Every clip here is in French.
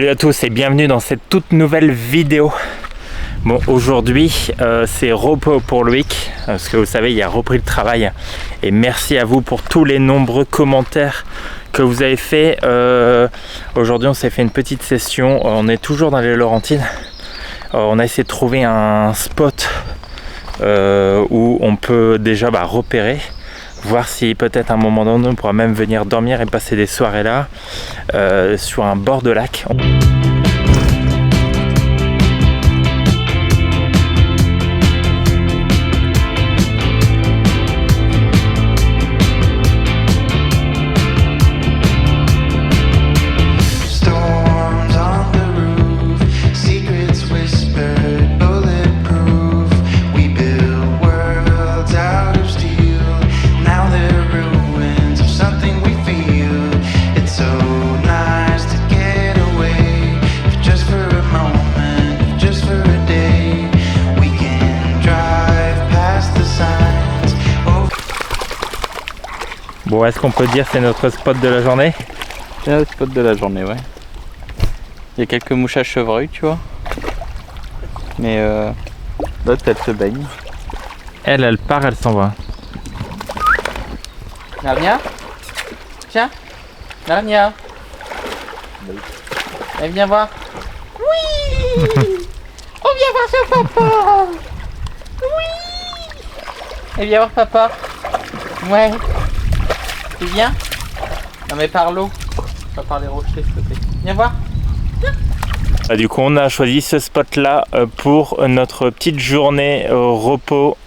Salut à tous et bienvenue dans cette toute nouvelle vidéo. Bon, aujourd'hui c'est repos pour Loïc, parce que vous savez, il a repris le travail. Et merci à vous pour tous les nombreux commentaires que vous avez fait. Aujourd'hui on s'est fait une petite session, on est toujours dans les Laurentines. On a essayé de trouver un spot où on peut déjà repérer, voir si peut-être à un moment donné on pourra même venir dormir et passer des soirées là sur un bord de lac. Bon, est-ce qu'on peut dire que c'est notre spot de la journée? C'est le spot de la journée, ouais. Il y a quelques mouches à chevreuil, tu vois. Mais l'autre, elle se baigne. Elle part, elle s'en va. Narnia? Tiens, Narnia. Elle vient voir. Oui. On vient voir ce papa. Oui. Elle vient voir papa. Ouais. C'est bien? Non mais par l'eau, pas par les rochers s'il te plaît. Viens voir. Du coup on a choisi ce spot là pour notre petite journée au repos.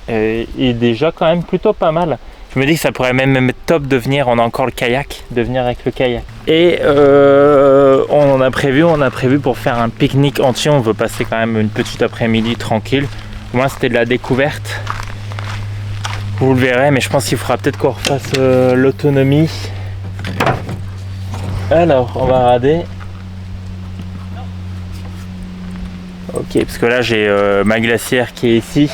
Et déjà quand même plutôt pas mal. Je me dis que ça pourrait même être top de venir, on a encore le kayak, de venir avec le kayak. Et on a prévu pour faire un pique-nique entier. On veut passer quand même une petite après-midi tranquille. Au moins c'était de la découverte. Vous le verrez, mais je pense qu'il faudra peut-être qu'on refasse l'autonomie. Alors, on va rader. Ok, parce que là j'ai ma glacière qui est ici,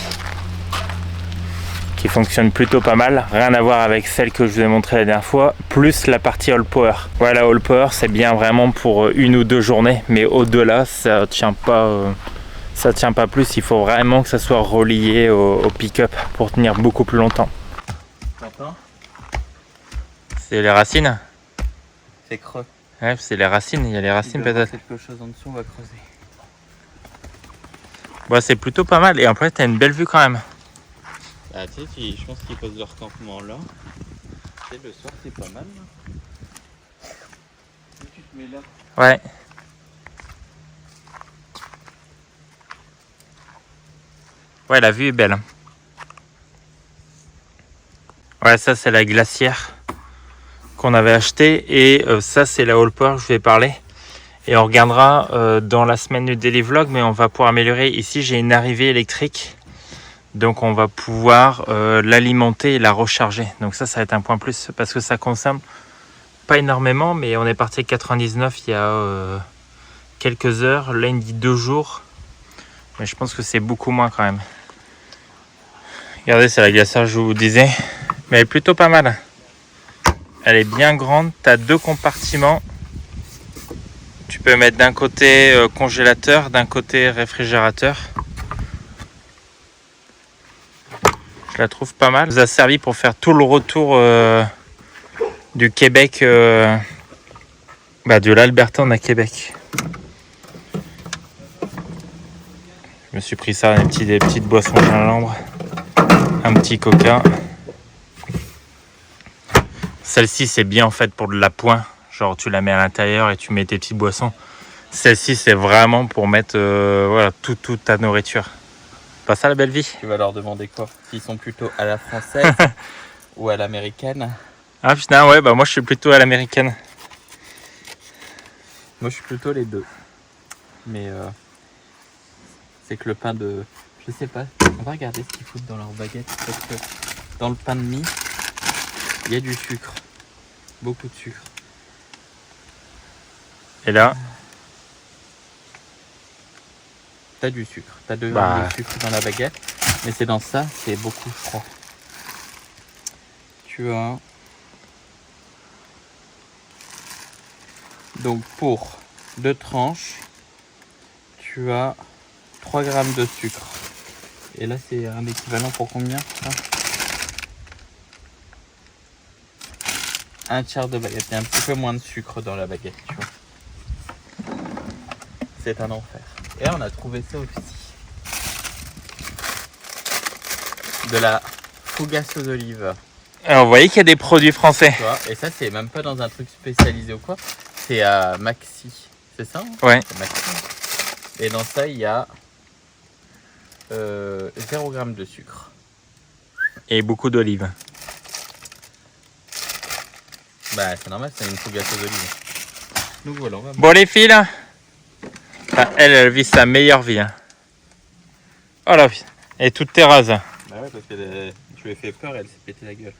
qui fonctionne plutôt pas mal. Rien à voir avec celle que je vous ai montré la dernière fois, plus la partie All Power. Voilà, All Power, c'est bien vraiment pour une ou deux journées, mais au-delà, ça tient pas. Ça tient pas plus, il faut vraiment que ça soit relié au pick-up pour tenir beaucoup plus longtemps. C'est les racines? C'est creux. Ouais, c'est les racines, il y a les racines peut-être. Quelque chose en dessous, on va creuser. Bon, c'est plutôt pas mal et après t'as une belle vue quand même. Ah, tu sais, je pense qu'ils posent leur campement là. Tu sais, le soir c'est pas mal là. Si tu te mets là. Ouais. Ouais, la vue est belle. Ouais, ça c'est la glacière qu'on avait acheté et ça c'est la All Power que je vais parler. Et on regardera dans la semaine du daily vlog, mais on va pouvoir améliorer. Ici j'ai une arrivée électrique, donc on va pouvoir l'alimenter et la recharger. Donc ça va être un point plus parce que ça consomme pas énormément, mais on est parti à 99 il y a quelques heures. Là il me dit 2 jours, mais je pense que c'est beaucoup moins quand même. Regardez, c'est la glacière, je vous disais, mais elle est plutôt pas mal. Elle est bien grande, tu as 2 compartiments. Tu peux mettre d'un côté congélateur, d'un côté réfrigérateur. Je la trouve pas mal. Ça nous a servi pour faire tout le retour du Québec, de l'Alberta à Québec. Je me suis pris ça, des petites boissons gingembre. Un petit coca. Celle-ci c'est bien en fait pour de l'appoint, genre tu la mets à l'intérieur et tu mets tes petites boissons. Celle-ci c'est vraiment pour mettre toute ta nourriture. Pas ça la belle vie? Tu vas leur demander quoi? S'ils sont plutôt à la française ou à l'américaine? Ah putain, ouais, moi je suis plutôt à l'américaine. Moi je suis plutôt les deux. Mais c'est que le pain de... Je sais pas, on va regarder ce qu'ils foutent dans leur baguette. Parce que dans le pain de mie, il y a du sucre. Beaucoup de sucre. Et là t'as du sucre. T'as du sucre dans la baguette. Mais c'est dans ça, c'est beaucoup, je crois. Tu as... Donc pour 2 tranches, tu as 3 grammes de sucre. Et là, c'est un équivalent pour combien ça? Un tiers de baguette. Il y a un petit peu moins de sucre dans la baguette, tu vois. C'est un enfer. Et là, on a trouvé ça aussi. De la fougasse aux olives. Alors, vous voyez qu'il y a des produits français. Tu vois, et ça, c'est même pas dans un truc spécialisé ou quoi. C'est à Maxi. C'est ça hein? Ouais. C'est Maxi. Et dans ça, il y a 0 g de sucre. Et beaucoup d'olives. Bah, c'est normal, c'est une fougasse aux olives. Donc voilà, on va... Bon, les filles, là. Enfin, elle vit sa meilleure vie. Hein. Oh là, elle est toute terrasse. Bah ouais, parce que tu lui ai fait peur, elle s'est pété la gueule.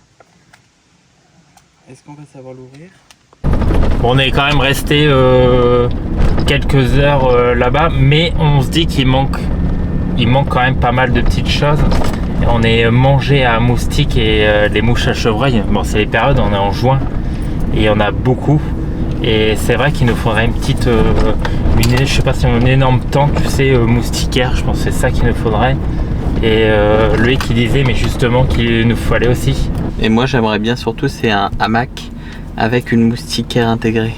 Est-ce qu'on va savoir l'ouvrir? Bon, on est quand même resté quelques heures là-bas, mais on se dit qu'il manque quand même pas mal de petites choses. On est mangé à moustiques et les mouches à chevreuil. Bon, c'est les périodes, on est en juin et on a beaucoup. Et c'est vrai qu'il nous faudrait une petite, je sais pas si on a une énorme tente, tu sais, moustiquaire. Je pense que c'est ça qu'il nous faudrait. Et lui qui disait, mais justement, qu'il nous fallait aussi. Et moi, j'aimerais bien surtout, c'est un hamac avec une moustiquaire intégrée.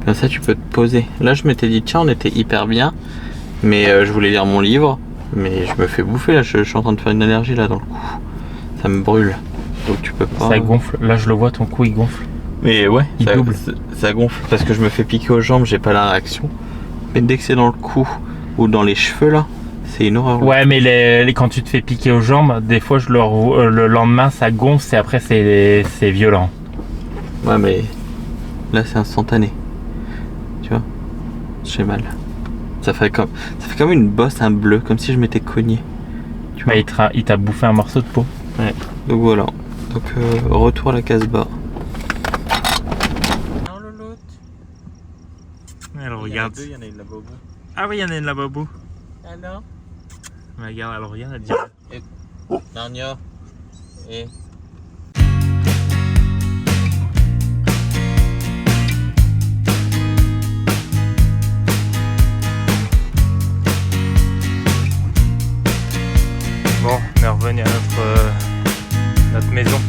Comme ça, tu peux te poser. Là, je m'étais dit, tiens, on était hyper bien. Mais je voulais lire mon livre. Mais je me fais bouffer, là. Je suis en train de faire une allergie, là, dans le cou. Ça me brûle. Donc, tu peux pas... Ça gonfle. Là, je le vois, ton cou, il gonfle. Mais ouais, il double. Ça gonfle. Parce que je me fais piquer aux jambes, j'ai pas la réaction. Mais dès que c'est dans le cou ou dans les cheveux, là, c'est une horreur. Ouais, mais quand tu te fais piquer aux jambes, des fois, le lendemain, ça gonfle et après, c'est violent. Ouais, mais là, c'est instantané. Tu vois, j'ai mal. Ça fait comme une bosse, un bleu, comme si je m'étais cogné. Tu vois, il t'a bouffé un morceau de peau. Ouais, donc voilà. Donc, retour à la Casbah. Alors, l'autre. Elle regarde. Il y en a une là-bas au bout. Ah oui, il y en a une là-bas au bout. Alors Regarde, elle regarde, elle dit. Narnia. Et... Bon, on est revenu à notre maison.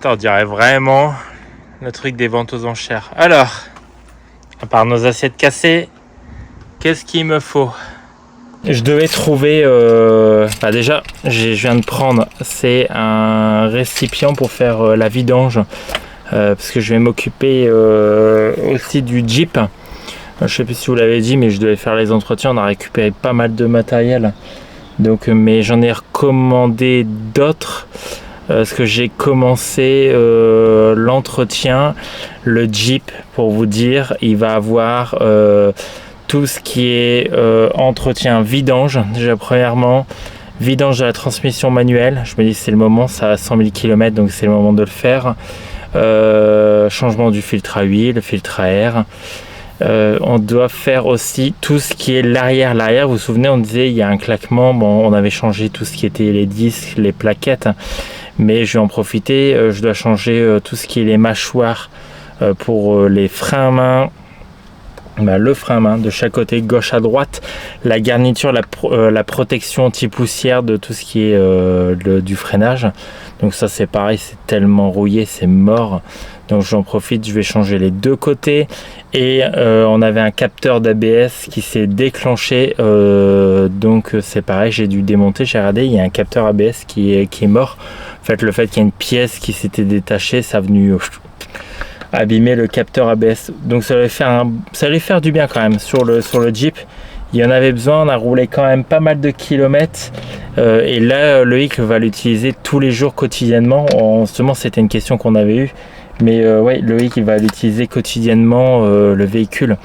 On dirait vraiment le truc des ventes aux enchères. Alors, à part nos assiettes cassées, qu'est-ce qu'il me faut? Je devais trouver... déjà, je viens de prendre, c'est un récipient pour faire la vidange. Parce que je vais m'occuper aussi du Jeep. Je sais plus si vous l'avez dit, mais je devais faire les entretiens. On a récupéré pas mal de matériel. Donc, mais j'en ai recommandé d'autres. Parce que j'ai commencé l'entretien. Le Jeep, pour vous dire, il va avoir tout ce qui est entretien vidange. Déjà, premièrement, vidange de la transmission manuelle. Je me dis c'est le moment, ça a 100 000 km, donc c'est le moment de le faire. Changement du filtre à huile, le filtre à air. On doit faire aussi tout ce qui est l'arrière. L'arrière, vous vous souvenez, on disait il y a un claquement. Bon, on avait changé tout ce qui était les disques, les plaquettes, mais je vais en profiter. Je dois changer tout ce qui est les mâchoires pour les freins à main. Le frein à main de chaque côté, gauche à droite, la garniture, la protection anti-poussière de tout ce qui est du freinage. Donc ça c'est pareil, c'est tellement rouillé, c'est mort. Donc j'en profite, je vais changer les deux côtés. Et on avait un capteur d'ABS qui s'est déclenché. Donc c'est pareil, j'ai dû démonter, j'ai regardé, il y a un capteur ABS qui est mort. En fait, le fait qu'il y ait une pièce qui s'était détachée, ça a venu... abîmer le capteur ABS, donc ça allait faire du bien quand même sur le Jeep. Il y en avait besoin, on a roulé quand même pas mal de kilomètres et là Loïc va l'utiliser tous les jours quotidiennement. Justement c'était une question qu'on avait eue, mais ouais, Loïc il va l'utiliser quotidiennement le véhicule,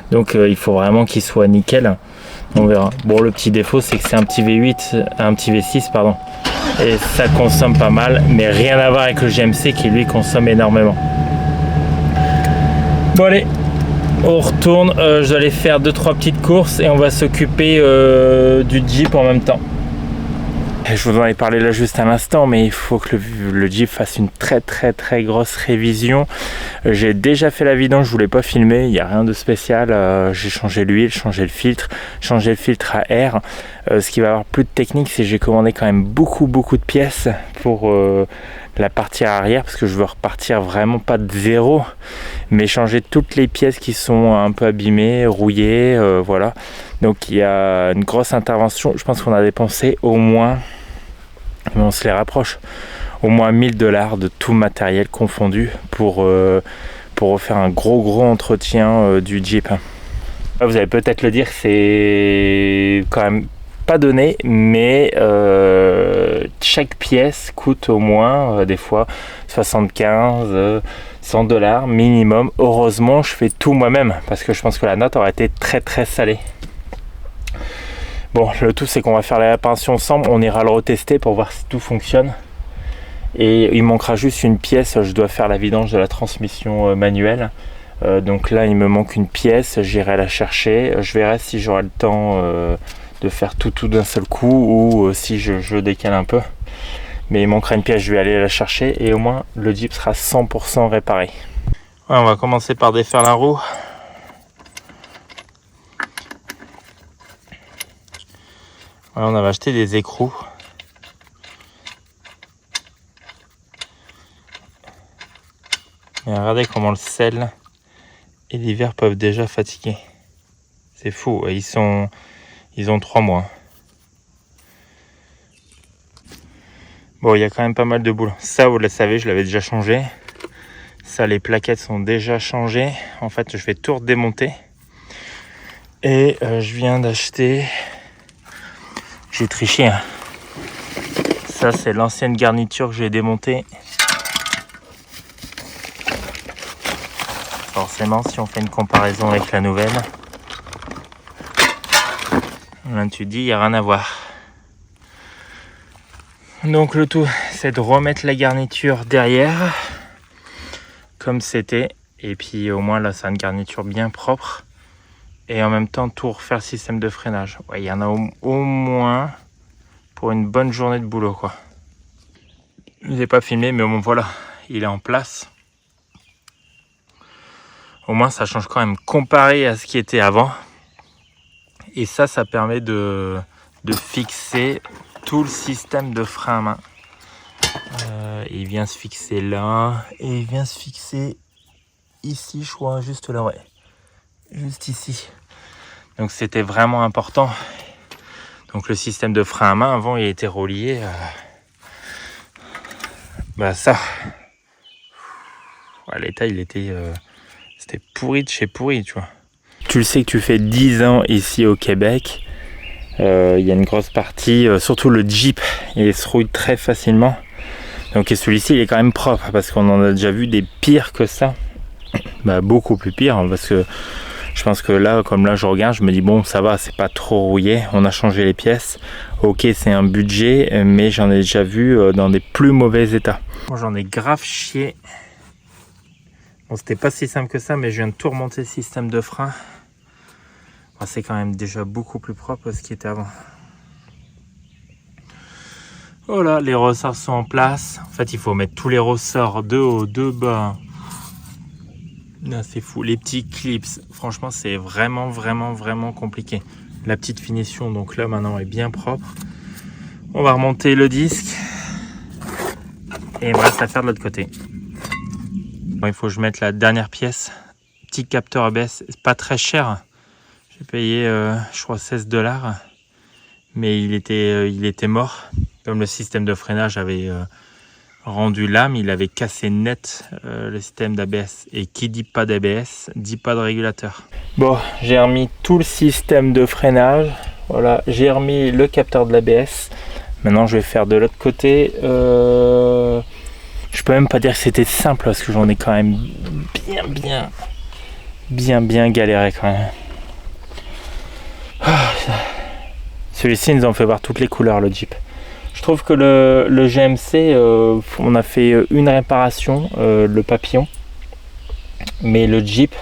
donc il faut vraiment qu'il soit nickel. On verra. Bon, le petit défaut c'est que c'est un petit V6 pardon, et ça consomme pas mal, mais rien à voir avec le GMC qui lui consomme énormément. Bon allez, on retourne, je dois aller faire 2-3 petites courses et on va s'occuper du Jeep en même temps. Je vous en ai parlé là juste à l'instant, mais il faut que le Jeep fasse une très grosse révision. J'ai déjà fait la vidange, je voulais pas filmer, il n'y a rien de spécial. J'ai changé l'huile, changé le filtre à air. Ce qui va avoir plus de technique, c'est que j'ai commandé quand même beaucoup de pièces pour la partie arrière, parce que je veux repartir vraiment pas de zéro, mais changer toutes les pièces qui sont un peu abîmées, rouillées, voilà. Donc il y a une grosse intervention. Je pense qu'on a dépensé au moins, mais on se les rapproche, au moins 1 000 $ de tout matériel confondu pour refaire un gros entretien du Jeep. Vous allez peut-être le dire, c'est quand même pas donné, mais chaque pièce coûte au moins des fois 75 100 $ minimum. Heureusement, je fais tout moi-même parce que je pense que la note aurait été très salée. Bon, le tout c'est qu'on va faire la réparation ensemble, on ira le retester pour voir si tout fonctionne. Et il manquera juste une pièce, je dois faire la vidange de la transmission manuelle. Donc là il me manque une pièce, j'irai la chercher. Je verrai si j'aurai le temps de faire tout d'un seul coup ou si je décale un peu. Mais il manquera une pièce, je vais aller la chercher et au moins le Jeep sera 100% réparé. Ouais, on va commencer par défaire la roue. Voilà, on avait acheté des écrous. Et regardez comment le sel et l'hiver peuvent déjà fatiguer. C'est fou, ils ont 3 mois. Bon, il y a quand même pas mal de boulot. Ça, vous le savez, je l'avais déjà changé. Ça, les plaquettes sont déjà changées. En fait, je vais tout redémonter. Et je viens d'acheter... J'ai triché, hein. Ça, c'est l'ancienne garniture que j'ai démontée. Forcément, si on fait une comparaison avec la nouvelle, là, tu te dis, il n'y a rien à voir. Donc, le tout, c'est de remettre la garniture derrière, comme c'était. Et puis, au moins, là, c'est une garniture bien propre. Et en même temps, tout refaire le système de freinage. Ouais, il y en a au moins pour une bonne journée de boulot, quoi. Je ne l'ai pas filmé, mais bon, voilà, il est en place. Au moins, ça change quand même comparé à ce qui était avant. Et ça permet de fixer tout le système de frein à main. Il vient se fixer là, et il vient se fixer ici, je crois, juste là, ouais. Juste ici. Donc c'était vraiment important. Donc le système de frein à main avant il était relié à ça. À l'état il était c'était pourri de chez pourri, tu vois. Tu le sais que tu fais 10 ans ici au Québec. Il y a une grosse partie, surtout le Jeep, il se rouille très facilement. Donc et celui-ci il est quand même propre parce qu'on en a déjà vu des pires que ça. Bah, beaucoup plus pire hein, parce que je pense que là, comme là je regarde, je me dis bon ça va, c'est pas trop rouillé, on a changé les pièces. Ok, c'est un budget, mais j'en ai déjà vu dans des plus mauvais états. Moi j'en ai grave chié. Bon, c'était pas si simple que ça, mais je viens de tout remonter le système de frein. Bon, c'est quand même déjà beaucoup plus propre que ce qui était avant. Voilà, les ressorts sont en place. En fait, il faut mettre tous les ressorts de haut, de bas. Là, c'est fou. Les petits clips, franchement, c'est vraiment compliqué. La petite finition, donc là, maintenant, est bien propre. On va remonter le disque. Et il me reste à faire de l'autre côté. Bon, il faut que je mette la dernière pièce. Petit capteur ABS, c'est pas très cher. J'ai payé, je crois, 16 $. Mais il était mort. Comme le système de freinage avait rendu l'âme, il avait cassé net le système d'ABS. Et qui dit pas d'ABS, dit pas de régulateur. Bon, j'ai remis tout le système de freinage. Voilà, j'ai remis le capteur de l'ABS. Maintenant, je vais faire de l'autre côté. Je peux même pas dire que c'était simple parce que j'en ai quand même bien galéré quand même. Celui-ci nous en fait voir toutes les couleurs, le Jeep. Je trouve que le GMC, on a fait une réparation, le papillon. Mais le Jeep,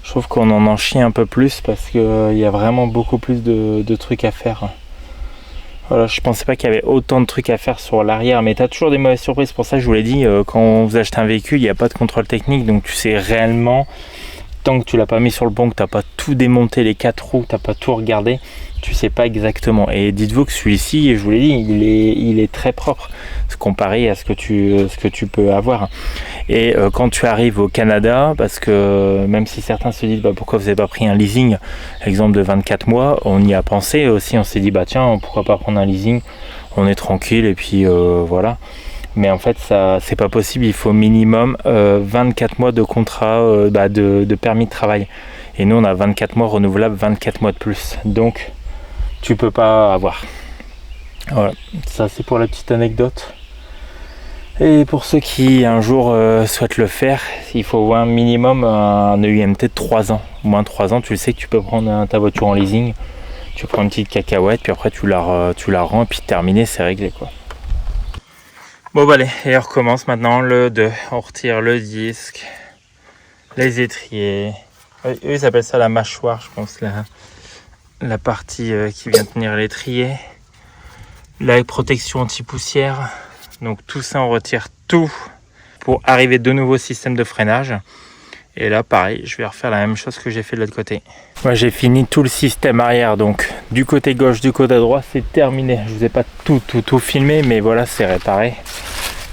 je trouve qu'on en chie un peu plus parce qu'il y a vraiment beaucoup plus de trucs à faire. Voilà, je pensais pas qu'il y avait autant de trucs à faire sur l'arrière, mais tu as toujours des mauvaises surprises. Pour ça, je vous l'ai dit, quand vous achetez un véhicule, il n'y a pas de contrôle technique, donc tu sais réellement, tant que tu l'as pas mis sur le pont, que tu n'as pas tout démonté, les 4 roues, tu n'as pas tout regardé, tu sais pas exactement. Et dites-vous que celui-ci, je vous l'ai dit, il est très propre comparé à ce que tu peux avoir. Et quand tu arrives au Canada, parce que même si certains se disent pourquoi vous n'avez pas pris un leasing, exemple de 24 mois, on y a pensé aussi, on s'est dit tiens, pourquoi pas prendre un leasing, on est tranquille et puis voilà. Mais en fait ça c'est pas possible, il faut minimum 24 mois de contrat de permis de travail. Et nous on a 24 mois renouvelables, 24 mois de plus. Donc tu peux pas avoir. Voilà, ça c'est pour la petite anecdote. Et pour ceux qui un jour souhaitent le faire, il faut un minimum un EUMT de 3 ans. Au moins 3 ans, tu le sais que tu peux prendre ta voiture en leasing, tu prends une petite cacahuète, puis après tu la rends, et puis terminé, c'est réglé quoi. Bon allez, et on recommence maintenant le 2. On retire le disque, les étriers. Eux ils appellent ça la mâchoire, je pense, la partie qui vient tenir l'étrier. La protection anti-poussière. Donc tout ça, on retire tout pour arriver de nouveau au système de freinage. Et là, pareil, je vais refaire la même chose que j'ai fait de l'autre côté. Moi, j'ai fini tout le système arrière. Donc du côté gauche, du côté droit, c'est terminé. Je vous ai pas tout filmé, mais voilà, c'est réparé.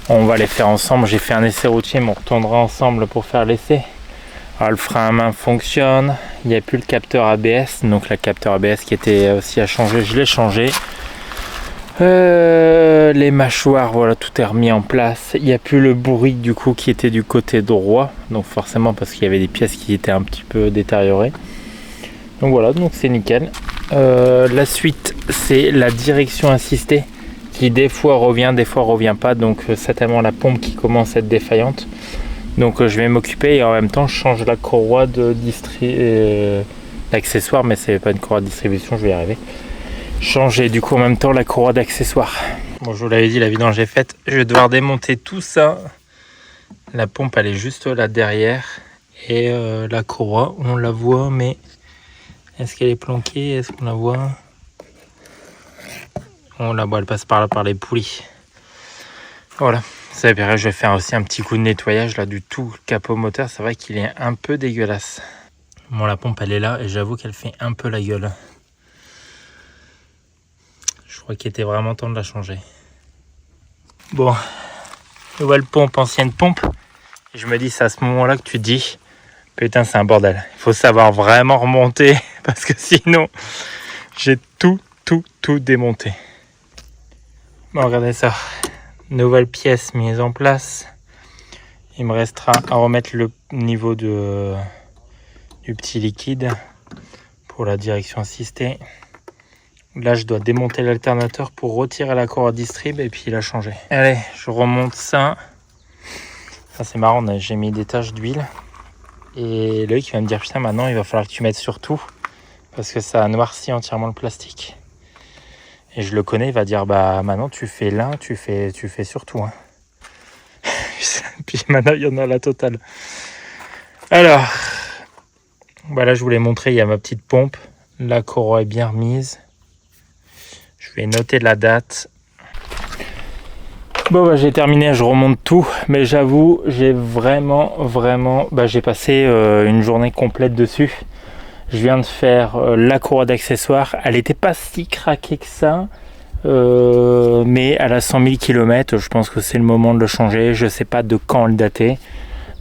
On va les faire ensemble. J'ai fait un essai routier, mais on retournera ensemble pour faire l'essai. Alors, le frein à main fonctionne. Il n'y a plus le capteur ABS. Donc le capteur ABS qui était aussi à changer, je l'ai changé. Les mâchoires, voilà, tout est remis en place. Il n'y a plus le bourrique du coup qui était du côté droit, donc forcément parce qu'il y avait des pièces qui étaient un petit peu détériorées. Donc voilà, donc c'est nickel. La suite, c'est la direction assistée qui des fois revient pas, donc certainement la pompe qui commence à être défaillante. Donc je vais m'occuper et en même temps je change la courroie d'accessoires, mais c'est pas une courroie de distribution, je vais y arriver. Changer du coup en même temps la courroie d'accessoires. Bon, je vous l'avais dit, la vidange est faite. Je vais devoir démonter tout ça. La pompe elle est juste là derrière. Et la courroie, on la voit, mais est-ce qu'elle est planquée? Est-ce qu'on la voit? On la voit, elle passe par là par les poulies. Voilà, ça veut dire je vais faire aussi un petit coup de nettoyage là du tout capot moteur. C'est vrai qu'il est un peu dégueulasse. Bon, la pompe elle est là et j'avoue qu'elle fait un peu la gueule. Je crois qu'il était vraiment temps de la changer. Bon, nouvelle pompe, ancienne pompe. Et je me dis, c'est à ce moment-là que tu te dis, putain, c'est un bordel. Il faut savoir vraiment remonter parce que sinon, j'ai tout démonté. Bon, regardez ça. Nouvelle pièce mise en place. Il me restera à remettre le niveau du petit liquide pour la direction assistée. Là, je dois démonter l'alternateur pour retirer la courroie distrib et puis la changer. Allez, je remonte ça. Ça, c'est marrant, j'ai mis des taches d'huile. Et Loïc va me dire, putain, maintenant, il va falloir que tu mettes sur tout. Parce que ça a noirci entièrement le plastique. Et je le connais, il va dire, maintenant, tu fais là, tu fais sur tout. Hein. Puis maintenant, il y en a la totale. Alors, là, je vous l'ai montré, il y a ma petite pompe. La courroie est bien remise. Je vais noter la date. Bon, j'ai terminé, je remonte tout, mais j'avoue, j'ai vraiment, j'ai passé une journée complète dessus. Je viens de faire la courroie d'accessoires. Elle n'était pas si craquée que ça, mais elle a 100 000 km. Je pense que c'est le moment de le changer. Je ne sais pas de quand le dater.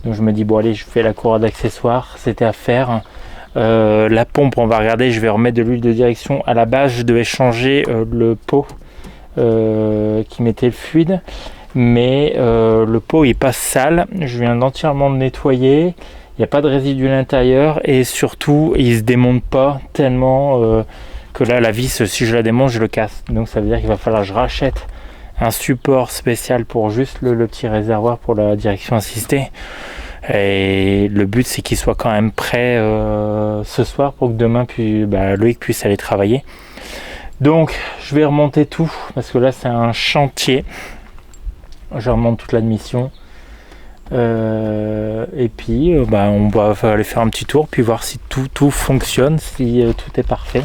Donc je me dis, bon allez, je fais la courroie d'accessoires. C'était à faire. La pompe, on va regarder, je vais remettre de l'huile de direction. À la base, je devais changer le pot qui mettait le fluide, mais le pot est pas sale. Je viens d'entièrement le nettoyer. Il n'y a pas de résidus à l'intérieur et surtout, il se démonte pas tellement que là, la vis, si je la démonte, je le casse. Donc ça veut dire qu'il va falloir que je rachète un support spécial pour juste le petit réservoir pour la direction assistée. Et le but c'est qu'il soit quand même prêt ce soir pour que demain Loïc puisse aller travailler. Donc je vais remonter tout parce que là c'est un chantier. Je remonte toute l'admission et puis on va aller faire un petit tour puis voir si tout fonctionne, si tout est parfait.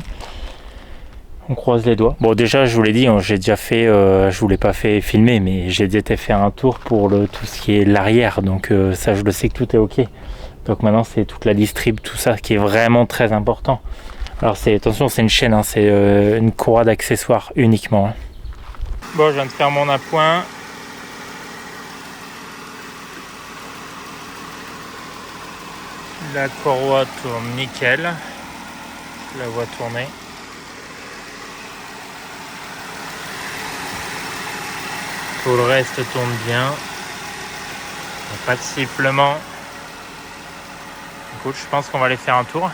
On croise les doigts. Bon, déjà, je vous l'ai dit, j'ai déjà fait, je vous l'ai pas fait filmer, mais j'ai déjà été faire un tour pour tout ce qui est l'arrière. Donc ça, je le sais que tout est ok. Donc maintenant, c'est toute la distrib, tout ça qui est vraiment très important. Alors attention, c'est une chaîne, hein, c'est une courroie d'accessoires uniquement. Hein. Bon, je viens de faire mon appoint. La courroie tourne nickel. Je la vois tourner. Tout le reste tourne bien. Pas de sifflement. Écoute, je pense qu'on va aller faire un tour.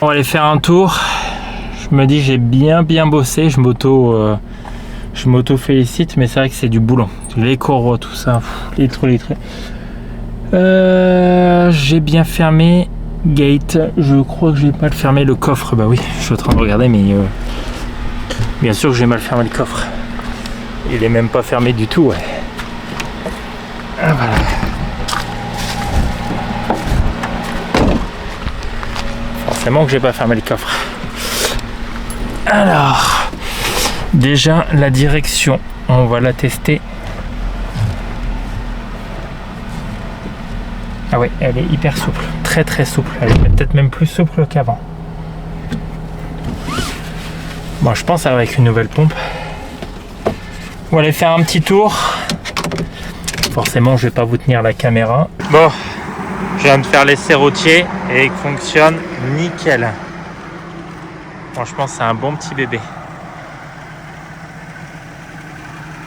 On va aller faire un tour. Je me dis j'ai bien bossé. Je m'auto félicite, mais c'est vrai que c'est du boulot. Les courroies, tout ça. Litre. J'ai bien fermé. Gate. Je crois que j'ai mal fermé le coffre. Bah oui, je suis en train de regarder, mais bien sûr que j'ai mal fermé le coffre. Il est même pas fermé du tout, ouais. Ah, voilà. Forcément que j'ai pas fermé le coffre. Alors, déjà la direction, on va la tester. Ah ouais, elle est hyper souple, très souple. Elle est peut-être même plus souple qu'avant. Bon, je pense avec une nouvelle pompe. On va aller faire un petit tour. Forcément, je vais pas vous tenir la caméra. Bon, je viens de faire l'essai routier et il fonctionne nickel. Franchement, c'est un bon petit bébé.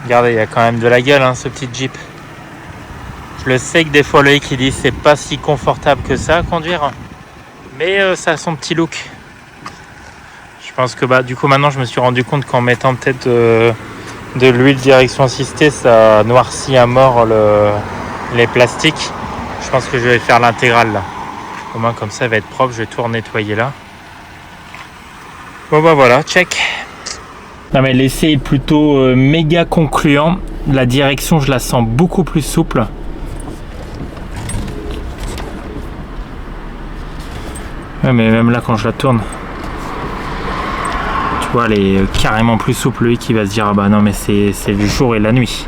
Regardez, il y a quand même de la gueule, hein, ce petit Jeep. Je le sais que des fois, l'œil qui dit c'est pas si confortable que ça à conduire, mais ça a son petit look. Je pense que du coup, maintenant, je me suis rendu compte qu'en mettant peut-être de l'huile direction assistée, ça noircit à mort les plastiques. Je pense que je vais faire l'intégrale là. Au moins comme ça, elle va être propre. Je vais tout nettoyer là. Bon bah voilà, check. Non mais l'essai est plutôt méga concluant. La direction, je la sens beaucoup plus souple. Ouais, mais même là, quand je la tourne, tu vois, elle est carrément plus souple. Lui qui va se dire ah bah non mais c'est le jour et la nuit.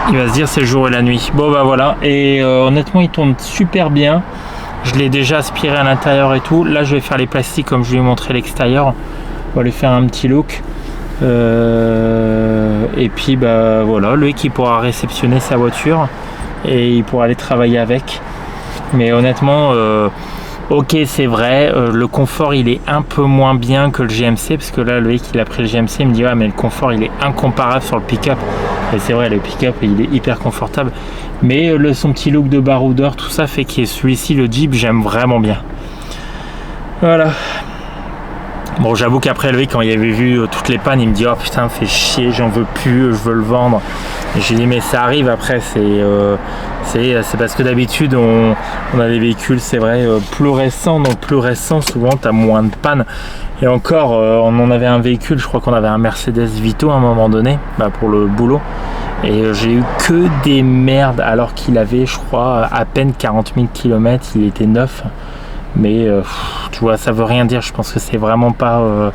Il va se dire c'est le jour et la nuit. Bon bah voilà, et honnêtement il tourne super bien. Je l'ai déjà aspiré à l'intérieur et tout. Là je vais faire les plastiques comme je lui ai montré l'extérieur. On va lui faire un petit look. Et puis bah voilà, lui qui pourra réceptionner sa voiture et il pourra aller travailler avec. Mais honnêtement, ok c'est vrai, le confort il est un peu moins bien que le GMC, parce que là le mec il a pris le GMC, il me dit ouais mais le confort il est incomparable sur le pick-up. Et c'est vrai, le pick-up il est hyper confortable, mais son petit look de baroudeur, tout ça fait que celui-ci, le Jeep, j'aime vraiment bien. Voilà. Bon, j'avoue qu'après lui, quand il avait vu toutes les pannes, il me dit oh putain, fait chier, j'en veux plus, je veux le vendre. Et j'ai dit mais ça arrive après, c'est parce que d'habitude on a des véhicules, c'est vrai, plus récents, donc plus récents, souvent tu as moins de pannes. Et encore, on en avait un véhicule, je crois qu'on avait un Mercedes Vito à un moment donné, pour le boulot. Et j'ai eu que des merdes alors qu'il avait, je crois, à peine 40 000 km, il était neuf. Mais tu vois, ça veut rien dire. Je pense que c'est vraiment pas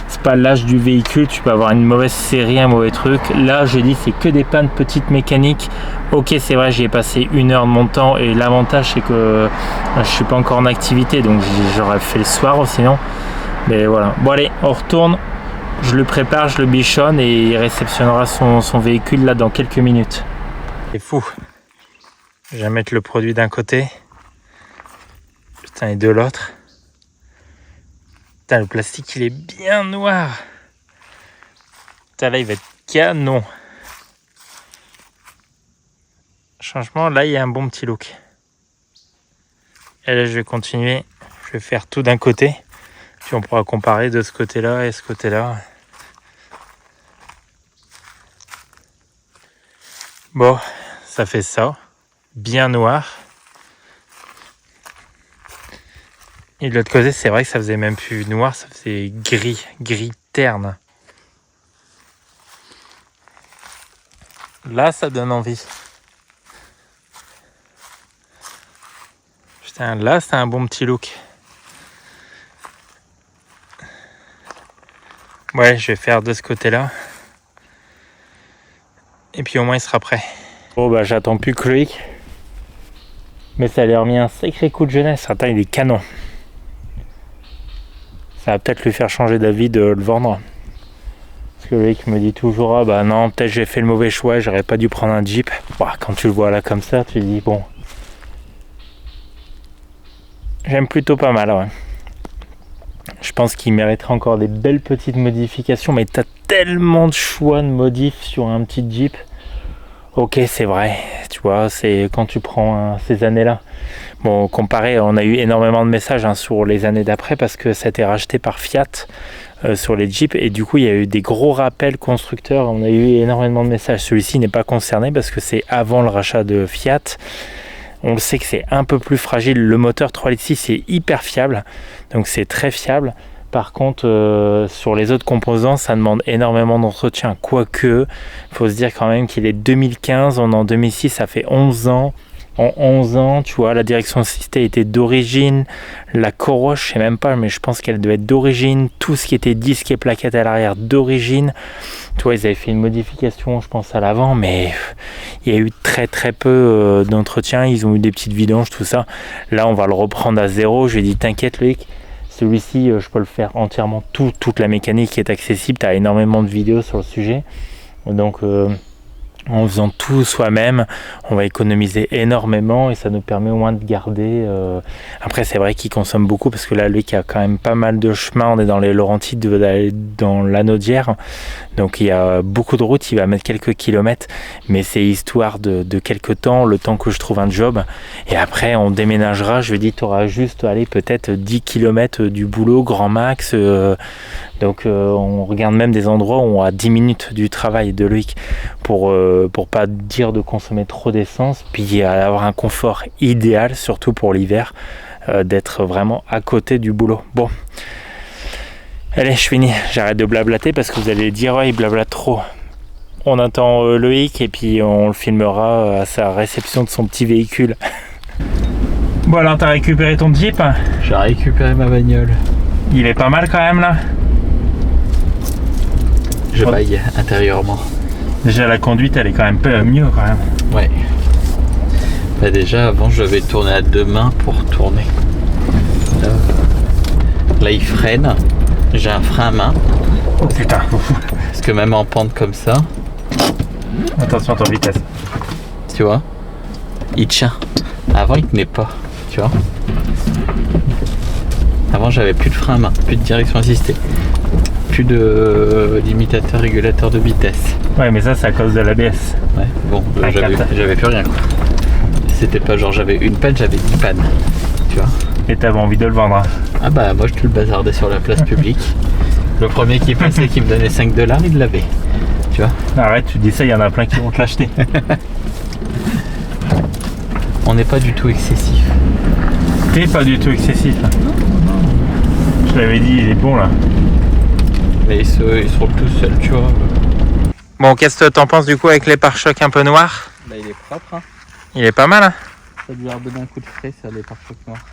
c'est pas l'âge du véhicule. Tu peux avoir une mauvaise série, un mauvais truc. Là j'ai dit c'est que des pannes petites mécaniques. Ok, c'est vrai, j'y ai passé 1 heure de mon temps, et l'avantage c'est que je suis pas encore en activité, donc j'aurais fait le soir sinon. Mais voilà, bon allez, on retourne, je le prépare, je le bichonne et il réceptionnera son véhicule là dans quelques minutes. C'est fou, je vais mettre le produit d'un côté et de l'autre. Putain, le plastique il est bien noir. Putain, là il va être canon. Franchement, là il y a un bon petit look. Et là je vais continuer. Je vais faire tout d'un côté. Puis on pourra comparer de ce côté-là et ce côté-là. Bon, ça fait ça. Bien noir. Et de l'autre côté, c'est vrai que ça faisait même plus noir, ça faisait gris terne. Là, ça donne envie. Putain, là, c'est un bon petit look. Ouais, je vais faire de ce côté-là. Et puis au moins il sera prêt. Bon bah j'attends plus que Loïc. Mais ça lui a remis un sacré coup de jeunesse. Attends, il est canon. Ça va peut-être lui faire changer d'avis de le vendre. Parce que Loïc me dit toujours, ah bah non, peut-être j'ai fait le mauvais choix, j'aurais pas dû prendre un Jeep. Bah, quand tu le vois là comme ça, tu te dis bon. J'aime plutôt pas mal, ouais. Je pense qu'il mériterait encore des belles petites modifications, mais t'as tellement de choix de modifs sur un petit Jeep. Ok, c'est vrai, tu vois, c'est quand tu prends ces années-là. Bon, comparé, on a eu énormément de messages sur les années d'après parce que ça a été racheté par Fiat sur les Jeeps et du coup, il y a eu des gros rappels constructeurs. On a eu énormément de messages. Celui-ci n'est pas concerné parce que c'est avant le rachat de Fiat. On le sait que c'est un peu plus fragile. Le moteur 3.6 litres est hyper fiable, donc c'est très fiable. Par contre, sur les autres composants, ça demande énormément d'entretien. Quoique, il faut se dire quand même qu'il est 2015, on est en 2006, ça fait 11 ans. En 11 ans, tu vois, la direction assistée était d'origine. La coroche, je sais même pas, mais je pense qu'elle devait être d'origine. Tout ce qui était disque et plaquettes à l'arrière, d'origine. Tu vois, ils avaient fait une modification, je pense, à l'avant, mais il y a eu très très peu d'entretien. Ils ont eu des petites vidanges, tout ça. Là, on va le reprendre à zéro. Je lui ai dit, t'inquiète, Loïc. Celui-ci, je peux le faire entièrement. Toute la mécanique est accessible. Tu as énormément de vidéos sur le sujet. Donc, en faisant tout soi-même, on va économiser énormément et ça nous permet au moins de garder. Après, c'est vrai qu'il consomme beaucoup parce que là, lui, qui a quand même pas mal de chemin, on est dans les Laurentides, d'aller dans l'Anaudière. Donc, il y a beaucoup de routes. Il va mettre quelques kilomètres, mais c'est histoire de quelques temps, le temps que je trouve un job. Et après, on déménagera. Je lui dis, tu auras juste, allez, peut-être 10 kilomètres du boulot, grand max. Donc on regarde même des endroits où on a 10 minutes du travail de Loïc pour pas dire de consommer trop d'essence, puis avoir un confort idéal, surtout pour l'hiver, d'être vraiment à côté du boulot. Bon, allez, je finis, j'arrête de blablater parce que vous allez dire, ouais, il blablate trop. On attend Loïc et puis on le filmera à sa réception de son petit véhicule. Bon alors, t'as récupéré ton Jeep? J'ai récupéré ma bagnole. Il est pas mal quand même là? Je baille intérieurement. Déjà la conduite elle est quand même peu mieux quand même. Ouais. Bah déjà avant je devais tourner à deux mains pour tourner. Là il freine. J'ai un frein à main. Oh putain. Parce que même en pente comme ça. Attention à ton vitesse. Tu vois, il tient. Avant il tenait pas. Tu vois. Avant j'avais plus de frein à main, plus de direction assistée. Plus de limitateur régulateur de vitesse. Ouais mais ça c'est à cause de l'ABS. Ouais, bon, j'avais plus rien quoi. C'était pas genre j'avais une panne, j'avais 10 pannes. Tu vois. Et t'avais envie de le vendre hein. Ah bah moi je te le bazardais sur la place publique. Le premier qui passait qui me donnait 5 $, il l'avait. Tu vois. Arrête, tu dis ça, il y en a plein qui vont te l'acheter. On n'est pas du tout excessif. T'es pas du tout excessif. Je l'avais dit, il est bon là. Mais ils seront tous seuls, tu vois. Bon, qu'est-ce que t'en penses du coup avec les pare-chocs un peu noirs? Bah il est propre hein. Il est pas mal hein. Ça lui a redonné un coup de frais ça, les pare-chocs noirs.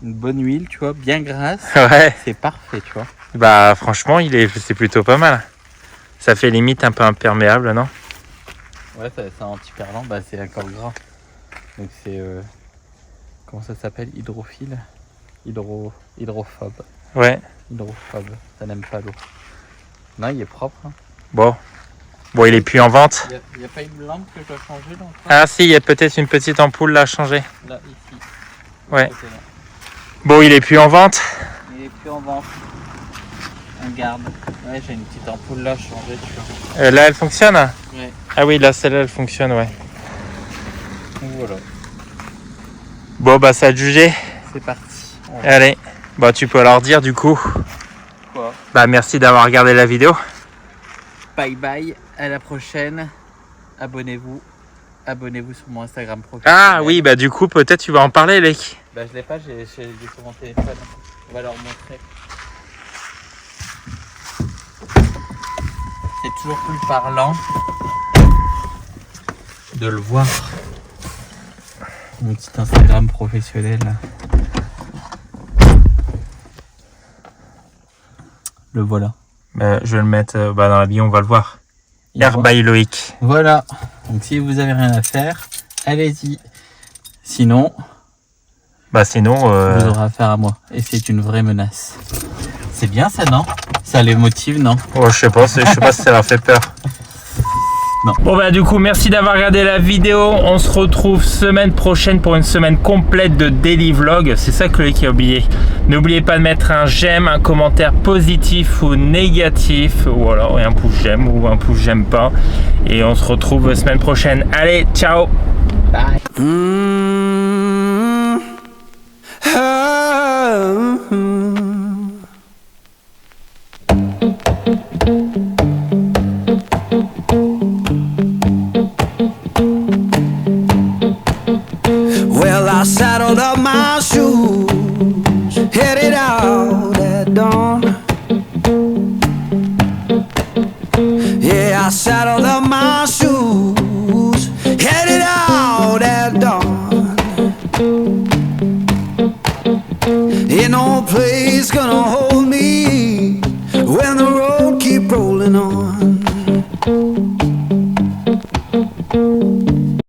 Une bonne huile, tu vois, bien grasse. Ouais. C'est parfait, tu vois. Bah franchement, c'est plutôt pas mal. Ça fait limite un peu imperméable, non? Ouais, c'est anti-perlant, bah c'est encore gras. Donc c'est... comment ça s'appelle? Hydrophile? Hydrophobe. Ouais. Hydrophobe, ça n'aime pas l'eau. Non, il est propre. Hein. Bon, il est plus en vente. Il n'y a pas une lampe que je dois changer donc. Ah si, il y a peut-être une petite ampoule là à changer. Là, ici. Ouais. Bon, il est plus en vente. Il est plus en vente. On garde. Ouais, j'ai une petite ampoule là à changer, tu vois. Là, elle fonctionne? Ouais. Ah oui, là, celle-là, elle fonctionne, ouais. Donc voilà. Bon, bah, ça a jugé. C'est parti. Ouais. Allez, bah, tu peux leur dire du coup. Quoi? Bah, merci d'avoir regardé la vidéo. Bye bye, à la prochaine. Abonnez-vous. Abonnez-vous sur mon Instagram professionnel. Ah oui, bah, du coup, peut-être tu vas en parler, Lek. Bah, je l'ai pas, j'ai sur mon téléphone. On va leur montrer. C'est toujours plus parlant de le voir. Mon petit Instagram professionnel. Le voilà. Je vais le mettre dans la bio, on va le voir. Air by Loïc. Voilà. Donc si vous avez rien à faire, allez-y. Sinon, Sinon... vous aurez affaire à moi. Et c'est une vraie menace. C'est bien ça, non? Ça les motive, non? Oh, je sais pas si ça leur fait peur. Non. Bon du coup, merci d'avoir regardé la vidéo. On se retrouve semaine prochaine pour une semaine complète de daily vlog. C'est ça que Loïc a oublié. N'oubliez pas de mettre un j'aime, un commentaire positif ou négatif, ou alors un pouce j'aime ou un pouce j'aime pas. Et on se retrouve semaine prochaine. Allez, ciao. Bye. Well, I saddled up my shoes.